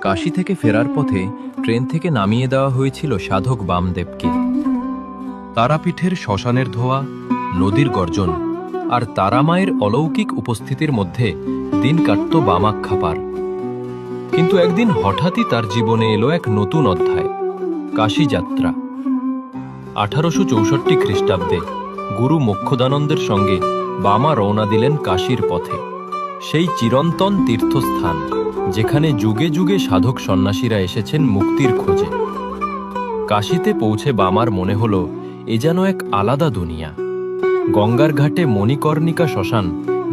কাশী থেকে ফেরার পথে ট্রেন থেকে নামিয়ে দেওয়া হয়েছিল সাধক বামদেবকে। তারাপীঠের শ্মশানের ধোয়া, নদীর গর্জন আর তারামায়ের অলৌকিক উপস্থিতির মধ্যে দিন কাটত বামাক্ষাপার। কিন্তু একদিন হঠাৎই তার জীবনে এলো এক নতুন অধ্যায়, কাশী যাত্রা। 1864 খ্রিস্টাব্দে গুরু মোক্ষদানন্দের সঙ্গে বামা রওনা দিলেন কাশীর পথে, সেই চিরন্তন তীর্থস্থান যেখানে যুগে যুগে সাধক সন্ন্যাসীরা এসেছেন মুক্তির খোঁজে। কাশীতে পৌঁছে বামার মনে হলো এ যেন এক আলাদা দুনিয়া। গঙ্গার ঘাটে মণিকর্ণিকা শ্মশান,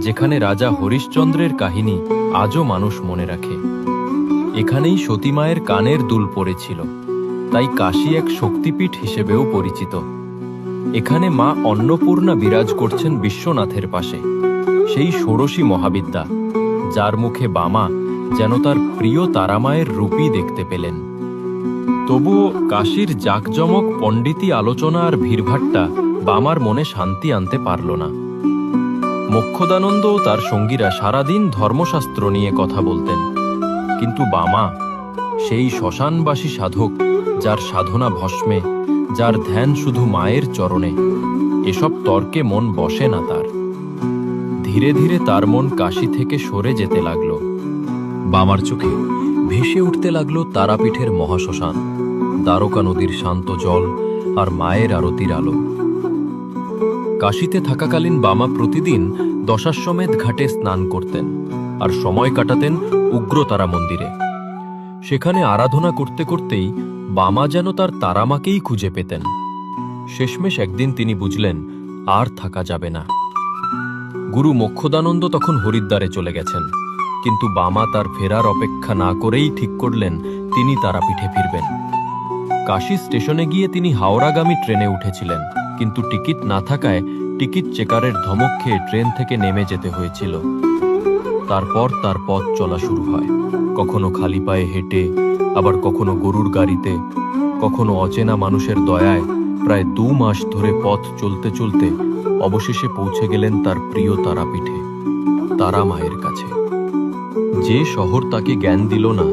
যেখানে রাজা হরিশ্চন্দ্রের কাহিনী আজও মানুষ মনে রাখে। এখানেই সতীমায়ের কানের দুল পড়েছিল, তাই কাশী এক শক্তিপীঠ হিসেবেও পরিচিত। এখানে মা অন্নপূর্ণা বিরাজ করছেন বিশ্বনাথের পাশে, সেই ষোড়শী মহাবিদ্যা যার মুখে বামা যেন তার প্রিয় তারামায়ের রূপই দেখতে পেলেন। তবুও কাশীর জাঁকজমক, পণ্ডিতি আলোচনা আর ভিড়ভাট্টা বামার মনে শান্তি আনতে পারল না। মোক্ষদানন্দ ও তার সঙ্গীরা সারাদিন ধর্মশাস্ত্র নিয়ে কথা বলতেন, কিন্তু বামা, সেই শ্মশানবাসী সাধক যার সাধনা ভস্মে, যার ধ্যান শুধু মায়ের চরণে, এসব তর্কে মন বসে না তার। ধীরে ধীরে তার মন কাশী থেকে সরে যেতে লাগল। বামার চোখে ভেসে উঠতে লাগলো তারাপীঠের মহাশ্মশান, দ্বারকা নদীর শান্ত জল আর মায়ের আরতির আলো। কাশীতে থাকাকালীন বামা প্রতিদিন দশাশ্বমেধ ঘাটে স্নান করতেন আর সময় কাটাতেন উগ্রতারা মন্দিরে। সেখানে আরাধনা করতে করতেই বামা যেন তার তারামাকেই খুঁজে পেতেন। শেষমেশ একদিন তিনি বুঝলেন আর থাকা যাবে না। গুরু মোক্ষদানন্দ তখন হরিদ্বারে চলে গেছেন, কিন্তু বামা তার ফেরার অপেক্ষা না করেই ঠিক করলেন তিনি তারাপীঠে ফিরবেন। কাশী স্টেশনে গিয়ে তিনি হাওড়াগামী ট্রেনে উঠেছিলেন, কিন্তু টিকিট না থাকায় টিকিট চেকারের ধমক খেয়ে ট্রেন থেকে নেমে যেতে হয়েছিল। তারপর তার পথ চলা শুরু হয়, কখনো খালি পায়ে হেঁটে, আবার কখনো গরুর গাড়িতে, কখনো অচেনা মানুষের দয়ায়। প্রায় 2 মাস ধরে পথ চলতে চলতে অবশেষে পৌঁছে গেলেন তার প্রিয় তারাপীঠে, তারা মায়ের কাছে। যে শহর তাকে জ্ঞান দিল না,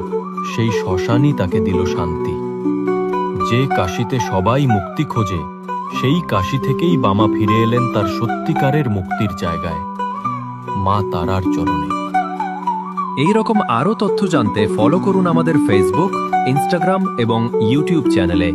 সেই শ্মশানই তাকে দিল শান্তি। যে কাশীতে সবাই মুক্তি খোঁজে, সেই কাশী থেকেই বামা ফিরে এলেন তার সত্যিকারের মুক্তির জায়গায়, মা তারার চরণে। এই রকম আরও তথ্য জানতে ফলো করুন আমাদের ফেসবুক, ইনস্টাগ্রাম এবং ইউটিউব চ্যানেলে।